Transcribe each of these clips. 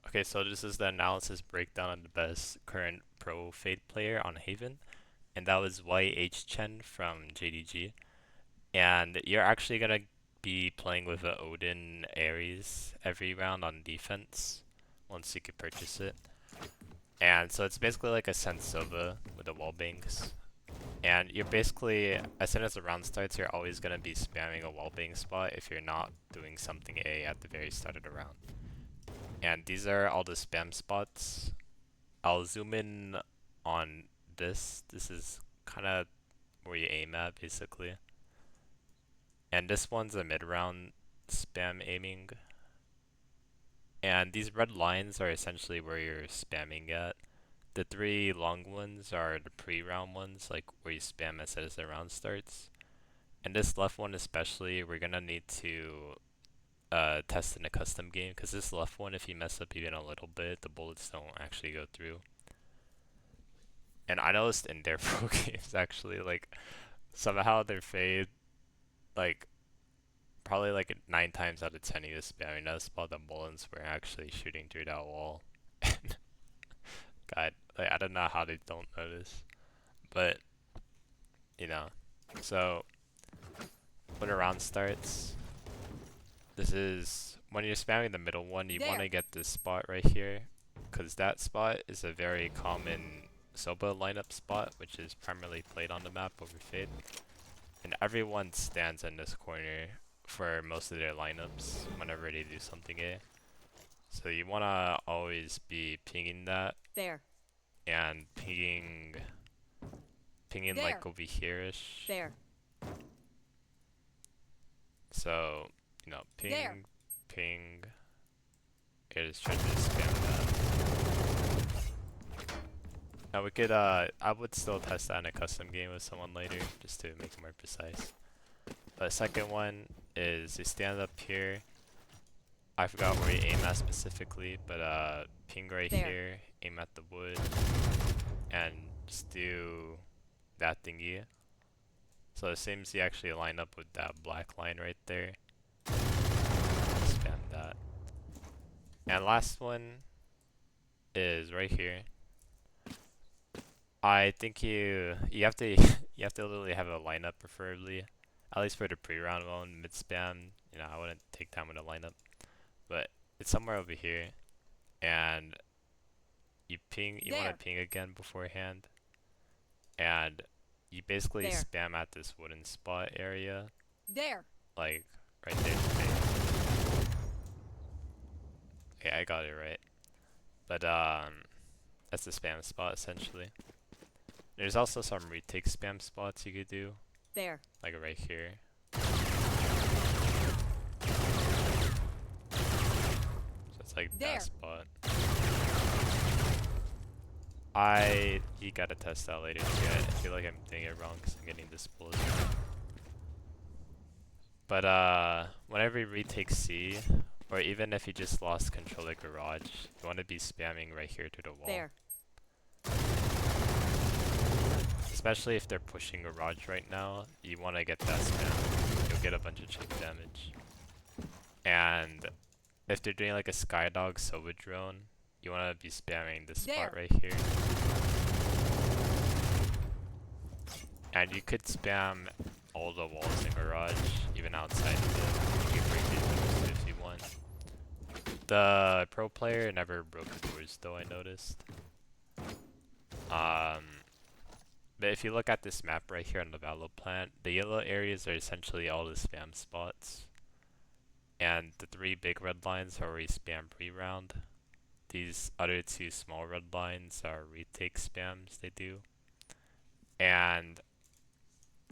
Okay, so this is the analysis breakdown of the best current pro Fade player on Haven, and that was YHchen from JDG. And you're actually gonna be playing with a Odin Ares every round on defense once you could purchase it. And so it's basically like a Sensova with the wall bangs. And you're basically, as soon as the round starts, you're always gonna be spamming a wall bang spot if you're not doing something A at the very start of the round. And these are all the spam spots. I'll zoom in on this. This is kind of where you aim at, basically. And this one's a mid-round spam aiming. And these red lines are essentially where you're spamming at. The three long ones are the pre-round ones, like where you spam as soon as the round starts. And this left one especially, we're gonna need to test in a custom game, because this left one, if you mess up even a little bit, the bullets don't actually go through. And I noticed in their pro games actually, like somehow their fade, like probably like 9 times out of 10 he was spamming that spot, the bullets were actually shooting through that wall. God, like I don't know how they don't notice, but you know. So when a round starts, this is when you're spamming the middle one, you want to get this spot right here, because that spot is a very common Soba lineup spot, which is primarily played on the map over Fade. And everyone stands in this corner for most of their lineups whenever they do something A. So you want to always be pinging that. There. And pinging There. like over here-ish. There. So, you know, ping, There. ping. Here, just try to spam that. Now we could, I would still test that in a custom game with someone later, just to make it more precise. The second one is you stand up here. I forgot where you aim at specifically, but ping right here, aim at the wood, and just do that thingy. So it seems you actually line up with that black line right there. Spam that. And last one is right here. I think you have to you have to literally have a lineup preferably, at least for the pre-round one. Mid spam, you know, I wouldn't take time with a lineup, but it's somewhere over here, and you ping. You want to ping again beforehand, and you basically spam at this wooden spot area. There. Like right there. Okay, I got it right. But that's the spam spot essentially. There's also some retake spam spots you could do. There. Like right here. So it's like that spot. You gotta test that later too. I feel like I'm doing it wrong because I'm getting this bullet. But whenever you retake C, or even if you just lost control of garage, you want to be spamming right here to the wall. There. Especially if they're pushing garage right now, you want to get that spam. You'll get a bunch of chip damage. And if they're doing like a Skydog Sova drone, you want to be spamming this spot right here. And you could spam all the walls in garage, even outside of it. You can break these doors if you want. The pro player never broke the doors though, I noticed. But if you look at this map right here on the Valo plant, the yellow areas are essentially all the spam spots. And the 3 big red lines are where you spam pre-round. These other 2 small red lines are retake spams they do. And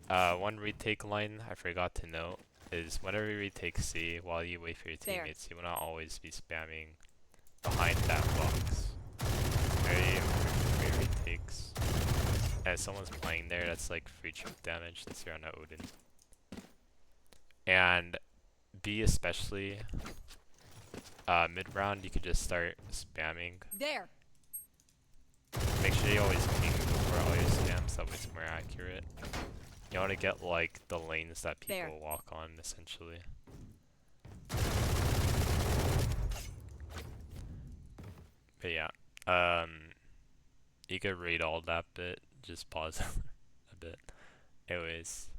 one retake line I forgot to note is whenever you retake C, while you wait for your teammates, you want to always be spamming behind that box. Very retakes. And if someone's playing there, that's like free chip damage since you're on a Odin. And B especially, mid-round you could just start spamming. There. Make sure you always ping before all your spams, that way it's more accurate. You want to get like the lanes that people walk on essentially. But yeah, um, you could read all that bit. Just pause a bit. Anyways,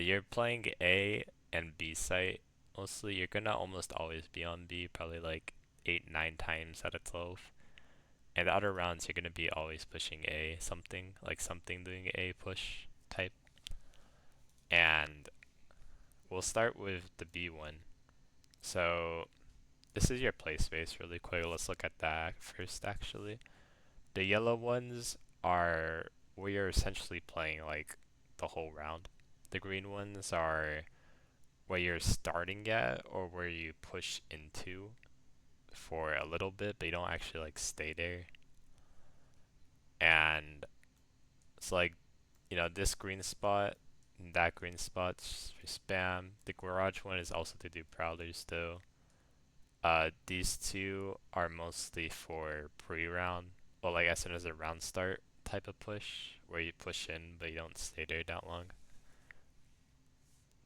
you're playing A and B site mostly. You're gonna almost always be on B, probably like 8, 9 times out of 12. And the other rounds, you're gonna be always pushing A, something like something doing A push type. And we'll start with the B one. So this is your play space really quick. Let's look at that first actually. The yellow ones are where you're essentially playing like the whole round. The green ones are where you're starting at or where you push into for a little bit, but you don't actually like stay there. And it's like, this green spot and that green spot's for spam. The garage one is also to do prowlers though. These two are mostly for pre-round, well, like as soon as a round start type of push, where you push in but you don't stay there that long.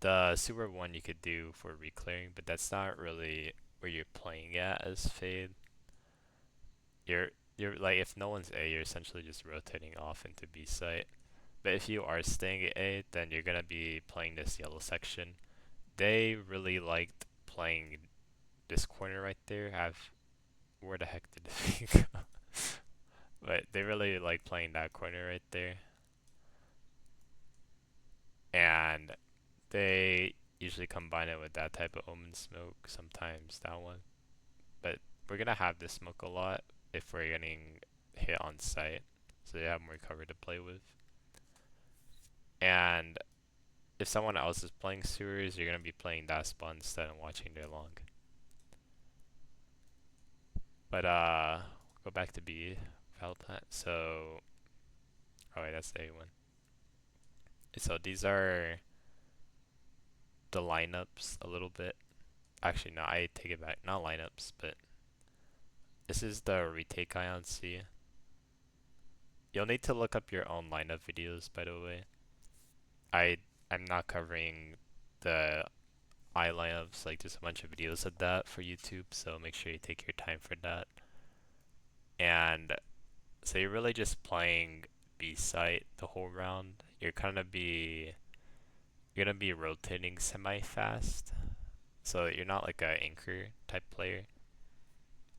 The sewer one you could do for reclearing, but that's not really where you're playing at as Fade. You're like, if no one's A, you're essentially just rotating off into B site. But if you are staying at A, then you're gonna be playing this yellow section. They really liked playing this corner right there. Where the heck did they go? But they really like playing that corner right there. And they usually combine it with that type of omen smoke, sometimes that one. But we're gonna have this smoke a lot if we're getting hit on site, so you have more cover to play with. And if someone else is playing sewers, you're gonna be playing that spawn instead and watching their long. But go back to B, Valorant. So, oh wait, that's the A one. So these are the lineups a little bit. Actually, no, I take it back. Not lineups, but this is the retake eye on C. You'll need to look up your own lineup videos, by the way. I'm not covering the eye lineups, like there's a bunch of videos of that for YouTube, so make sure you take your time for that. And so you're really just playing B site the whole round. You're gonna be rotating semi fast, so you're not like a anchor type player.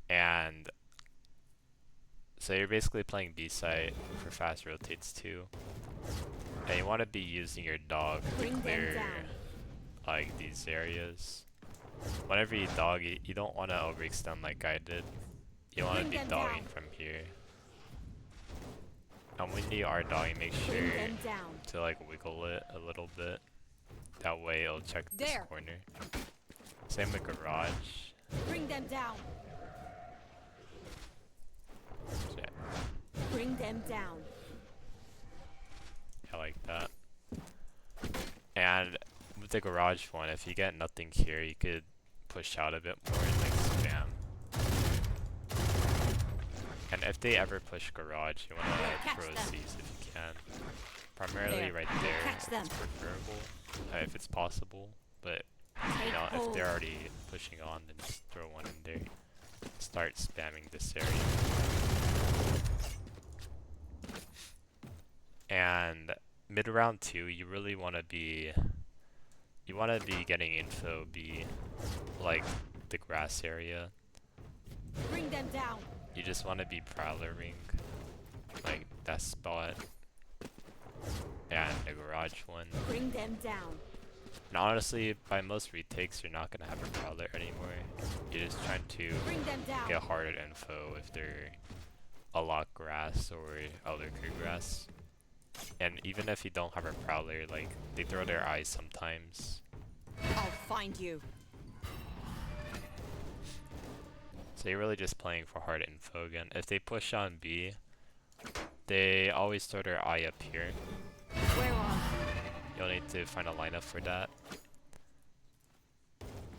And so you're basically playing B site for fast rotates too. And you want to be using your dog to clear like these areas. Whenever you dog, you don't want to overextend like I did. You want to be dogging from here. And when you are dogging, make sure to like wiggle it a little bit. That way it'll check this corner. Same with garage. Bring them down. Yeah. Bring them down. I like that. And with the garage one, if you get nothing here, you could push out a bit more and like spam. And if they ever push garage, you want to throw C's if you can. Primarily right there, it's preferable if it's possible. But if they're already pushing on, then just throw one in there. Start spamming this area. And mid round 2, you really want to be getting info B, like the grass area. Bring them down. You just want to be prowlering like that spot and the garage one. Bring them down. And honestly, by most retakes, you're not gonna have a prowler anymore. You're just trying to get hard at info if they're a lot grass or other grass. And even if you don't have a prowler, like they throw their eyes sometimes. I'll find you. So you're really just playing for hard info again. If they push on B, they always throw their eye up here. Where are You'll need to find a lineup for that.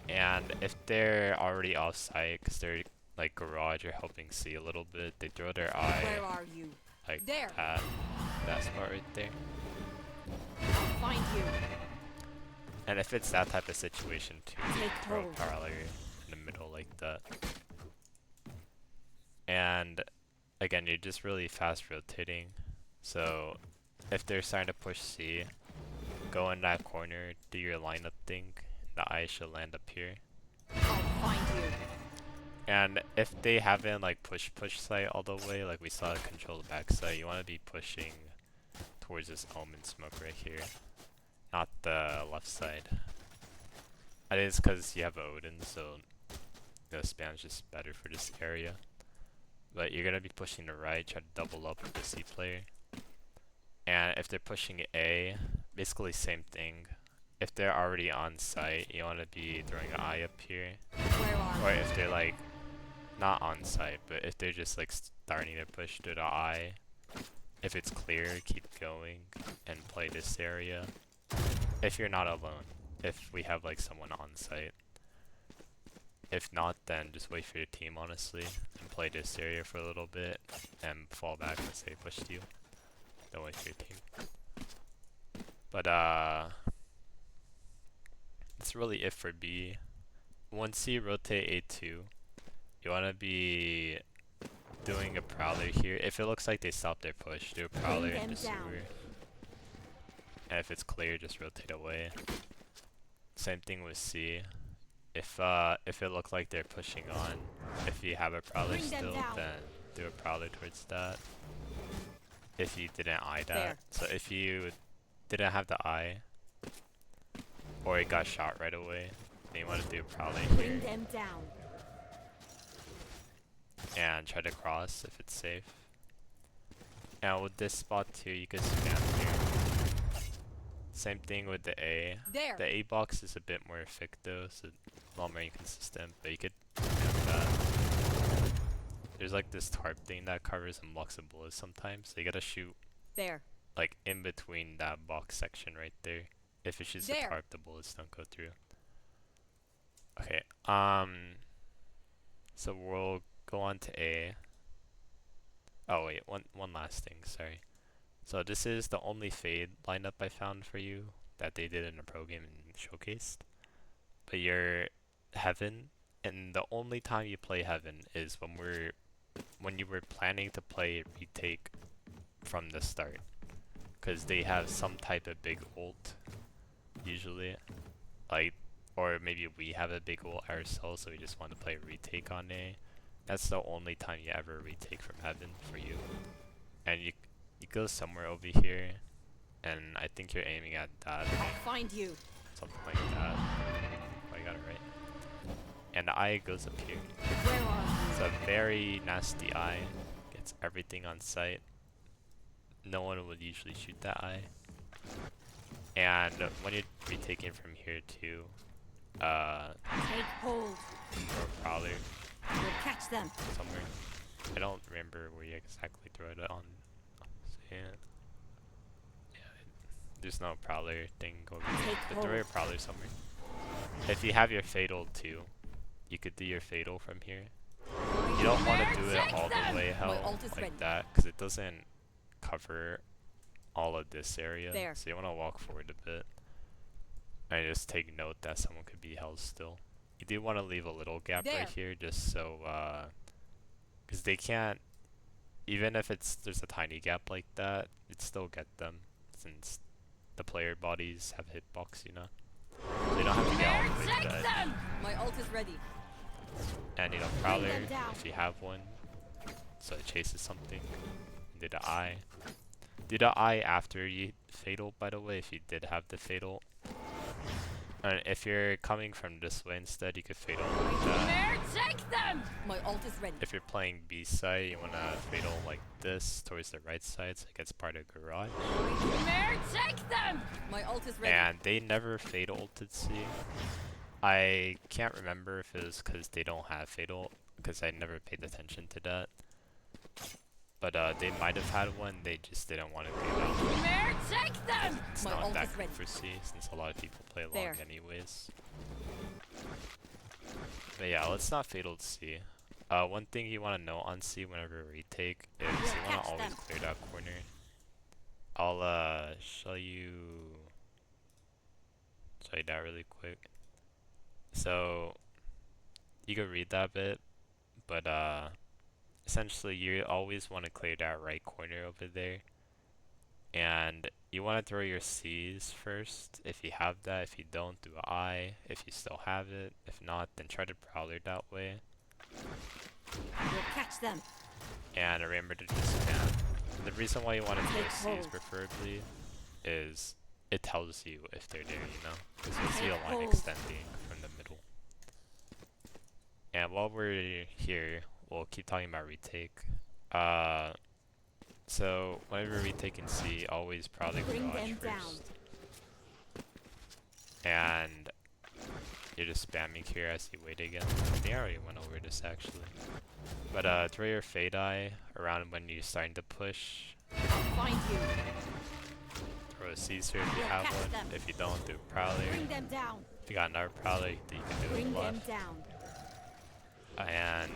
And if they're already off site, because they're like garage or helping C a little bit, they throw their eye Where are you? like There. that spot right there. I'll find you. And if it's that type of situation too, Take throw a hold. prowler in the middle like that. And again, you're just really fast rotating. So if they're starting to push C, go in that corner, do your lineup thing. The eye should land up here. I'll find you. And if they haven't like push site all the way, like we saw control the back site, you want to be pushing towards this almond smoke right here, not the left side. I think it's because you have Odin, so the spam's just better for this area. But you're gonna be pushing the right, try to double up with the C player. And if they're pushing A, basically same thing. If they're already on site, you want to be throwing an eye up here. Where are Or you? if they're like not on site, but if they're just like starting to push to the eye, if it's clear, keep going and play this area. If you're not alone, if we have like someone on site. If not, then just wait for your team honestly and play this area for a little bit and fall back once they pushed you. Don't wait for your team. But that's really it for B. Once you rotate A2, you want to be doing a prowler here. If it looks like they stopped their push, do a prowler in the sewer. And if it's clear, just rotate away. Same thing with C. If it looked like they're pushing on, if you have a prowler still, then do a prowler towards that. If you didn't eye that. There. So if you didn't have the eye, or it got shot right away, then you want to do a prowler here. Bring them down. And try to cross if it's safe. And with this spot too, you could spam here. Same thing with the A. There. The A box is a bit more thick though, so a lot more inconsistent, but you could spam that. There's like this tarp thing that covers and blocks the bullets sometimes, so you gotta shoot There. like in between that box section right there. If it shoots the tarp, the bullets don't go through. Okay, so we'll go on to A. Oh wait, one last thing, sorry. So this is the only fade lineup I found for you that they did in a pro game and showcased. But you're Heaven, and the only time you play Heaven is when you were planning to play retake from the start. Cause they have some type of big ult, usually. Like, or maybe we have a big ult ourselves, so we just want to play retake on A. That's the only time you ever retake from Heaven for you. And you go somewhere over here, and I think you're aiming at that. I'll find you. Something like that. Oh, I got it right. And the eye goes up here. Where are It's a very nasty eye. Gets everything on sight. No one would usually shoot that eye. And when you're retaking from here too, Take hold. or probably We'll catch them. somewhere. I don't remember where you exactly throw it on. So yeah, there's no prowler thing over here. But throw your prowler somewhere. If you have your fatal too, you could do your fatal from here. You don't want to do it all the way hell like that, because it doesn't cover all of this area. There. So you want to walk forward a bit. And just take note that someone could be held still. You do want to leave a little gap right here, just so, because they can't, even if there's a tiny gap like that, it'd still get them, since the player bodies have hitbox, you know? So you don't have to get all the way to the edge. My ult is ready. And you know, prowler, if you have one, so it chases something. Do the eye. Do the eye after you fatal, by the way, if you did have the fatal. And if you're coming from this way instead, you could fatal like that. Take them. My ult is ready. If you're playing B side, you wanna fatal like this towards the right side, so it gets part of garage. Take them. My ult is ready. And they never fatal ulted C. I can't remember if it was because they don't have fatal, because I never paid attention to that. But they might have had one, they just didn't want to do that. Take them. It's My not ult that is good ready. for C, since a lot of people play long anyways. But yeah, let's not fatal C. One thing you want to know on C whenever retake is you want to always clear that corner. I'll show you that really quick. So you can read that bit, but essentially you always want to clear that right corner over there. And you want to throw your C's first, if you have that. If you don't, do a I. If you still have it. If not, then try to Prowler that way. We'll catch them. And remember to just spam. The reason why you want to throw C's preferably is it tells you if they're there, you know? Because you'll see a line extending from the middle. And while we're here, we'll keep talking about retake. So whenever retake in C, always probably garage first. And you're just spamming here as you wait again. I think I already went over this actually. But throw your fade eye around when you're starting to push. I'll find you. Throw a Caesar if you have one. Them. If you don't, do Prowler. Bring them down. If you got another Prowler, you can do Bring it left. them down. And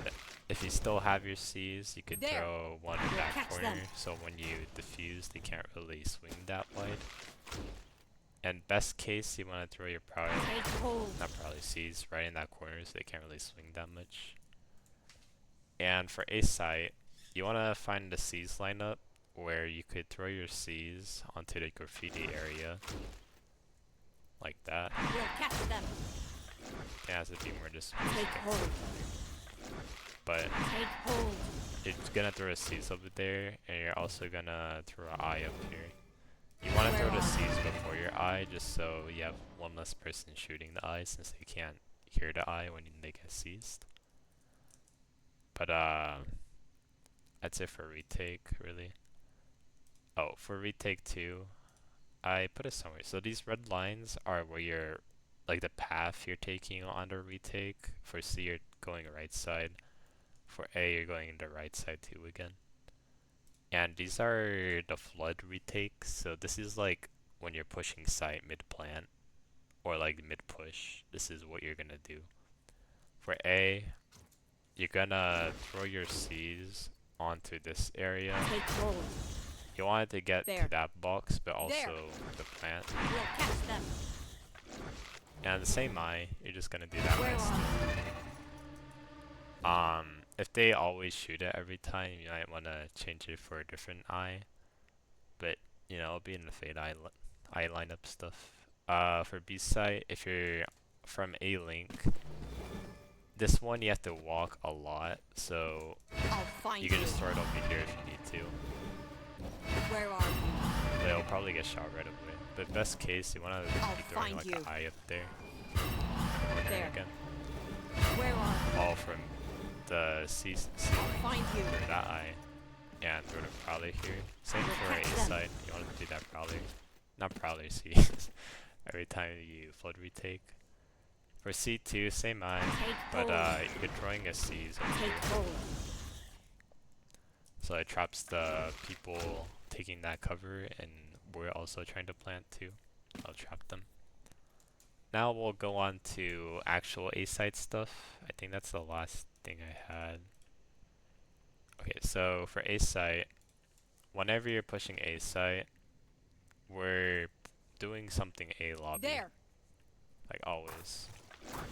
if you still have your C's, you could There. throw one in that catch corner, them. so when you defuse, they can't really swing that wide. And best case, you want to throw your Prowler, Take hold. not Prowler, C's right in that corner, so they can't really swing that much. And for A site, you want to find the C's lineup where you could throw your C's onto the graffiti area, like that. We'll catch them. It has to be more just. Take hold. But Take hold. you're gonna throw a C's over there, and you're also gonna throw an eye up here. You want to throw the C's before your eye, just so you have one less person shooting the eye, since they can't hear the eye when they get seized. But that's it for retake, really. Oh, for retake 2, I put it somewhere. So these red lines are where you're, like the path you're taking on the retake. For C, you're going right side. For A, you're going the right side too again. And these are the flood retakes. So this is like when you're pushing site mid-plant, or like mid-push. This is what you're gonna do. For A, you're gonna throw your C's onto this area. Take hold. You want it to get There. to that box, but also There. the plant. We'll catch them. And the same eye, you're just gonna do that Where one are still. If they always shoot it every time, you might want to change it for a different eye. But, you know, it'll be in the fade eye lineup stuff. For B site, if you're from A link, this one you have to walk a lot, so I'll find you can just throw it over here if you need to. Where are you? But it'll probably get shot right away. But best case, you want to I'll be throwing find like you. an eye up there. There. Again. Where are you? All from the C I'll find you. through that eye. And throw the Prowler here. Same We'll for A catch them. side. You want to do that Prowler. Not Prowler, C. Every time you flood retake. For C2, same eye. Take But hold. you're throwing a C's over Take here. hold. So it traps the people taking that cover, and we're also trying to plant too. I'll trap them. Now we'll go on to actual A site stuff. I think that's the last thing I had. Okay, so for A site, whenever you're pushing A site, we're doing something A lobby. There. Like always.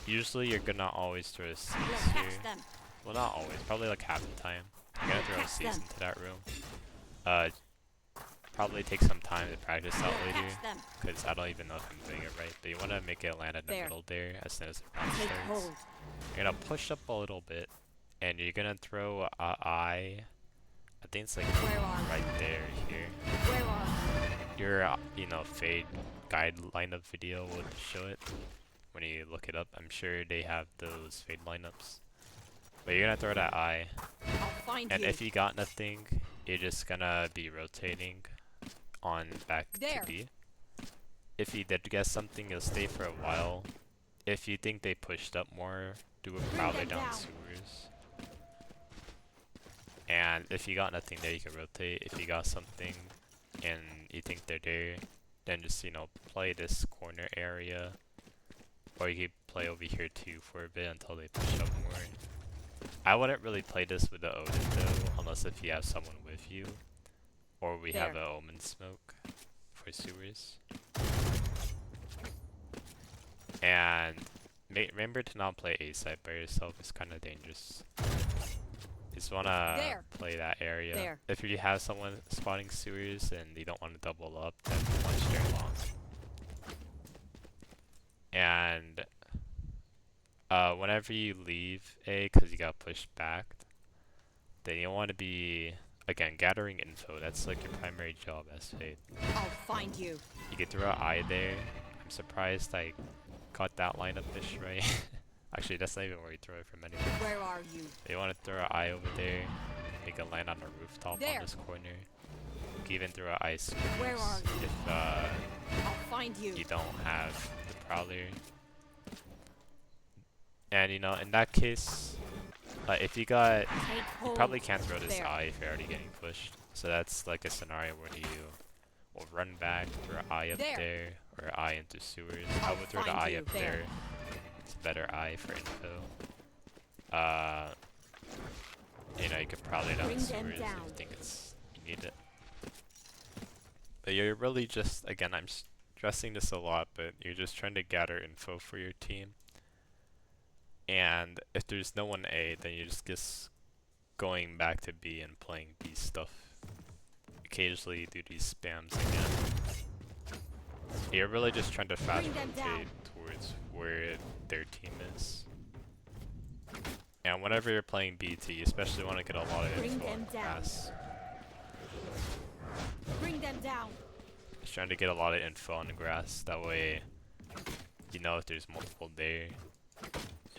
Usually you're gonna always throw a C's We'll here. catch them. Well, not always. Probably like half the time. You're gonna throw a Catch C's them. into that room. Probably take some time to practice out We'll later, catch them. because I don't even know if I'm doing it right. But you want to make it land in the There. middle there as soon as the round Take starts. hold. You're gonna push up a little bit, and you're gonna throw a eye. I think it's like Where are you? right there here. Where are you? Your fade guide lineup video would show it when you look it up. I'm sure they have those fade lineups. But you're gonna throw that eye, I'll find and you. if you got nothing, you're just gonna be rotating on back There. to B. If you did get something, you'll stay for a while. If you think they pushed up more, do a Prowler them down down. sewers. And if you got nothing there, you can rotate. If you got something and you think they're there, then just, play this corner area. Or you could play over here too for a bit until they push up more. I wouldn't really play this with the Odin though, unless if you have someone with you. Or we have There. a Omen smoke for sewers. And remember to not play A side by yourself, it's kind of dangerous. just wanna There. play that area. There. If you have someone spawning sewers and you don't want to double up, then one straight long. And whenever you leave A, because you got pushed back, then you want to be, again, gathering info. That's like your primary job as Fade. I'll find you. You could throw an eye there. I'm surprised I got that lineup ish right. Actually, that's not even where you throw it from anywhere. Where are you? You want to throw an eye over there. You can land on the rooftop There. on this corner. You can even throw an eye Where are you? if I'll find you. you don't have the prowler. And you know, in that case, if you got, Take you hold. probably can't throw this There. eye if you're already getting pushed. So that's like a scenario where you will run back, throw an eye up There. there, or an eye into sewers. I I'll would throw the find eye you. up There. there. It's a better eye for info. You know, you could probably down Bring them sewers if down. you think you need it. But you're really just, again, I'm stressing this a lot, but you're just trying to gather info for your team. And if there's no one A, then you're just going back to B and playing B stuff. Occasionally do these spams again. You're really just trying to fast Bring them down. rotate towards where their team is. And whenever you're playing BT, you especially want to get a lot of Bring info them on down. grass. Bring them down. Just trying to get a lot of info on the grass. That way, you know if there's multiple there,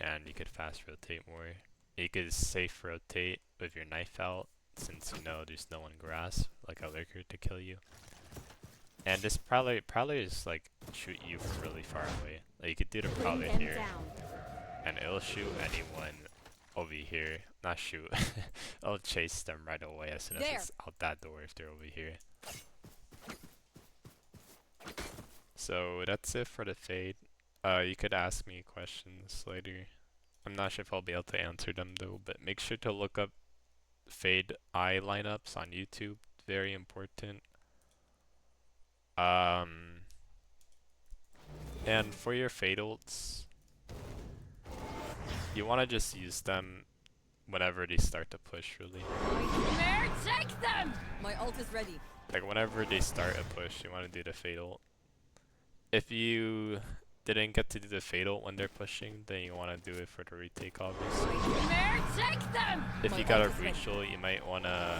and you could fast rotate more. You could safe rotate with your knife out, since you know there's no one grass, like a lurker to kill you. And this prowlers like shoot you from really far away. Like you could do the Bring prowler them here, down. and it'll shoot anyone over here. Not shoot. It'll chase them right away as soon as There. it's out that door if they're over here. So that's it for the Fade. You could ask me questions later. I'm not sure if I'll be able to answer them though, but make sure to look up Fade eye lineups on YouTube. Very important. And for your Fade ults, you want to just use them whenever they start to push, really. Nightmare, take them! My ult is ready. Like whenever they start a push, you want to do the Fade ult. If you didn't get to do the Fade ult when they're pushing, then you want to do it for the retake, obviously. Nightmare, take them! If My you got a ult is ready. breach ult, you might want to,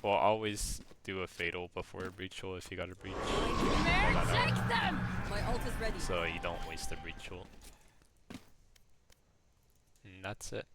well, always do a Fade ult before a breach ult if you got a breach. Nightmare, Hold that take out, them! My ult is ready. so you don't waste the breach ult. And that's it.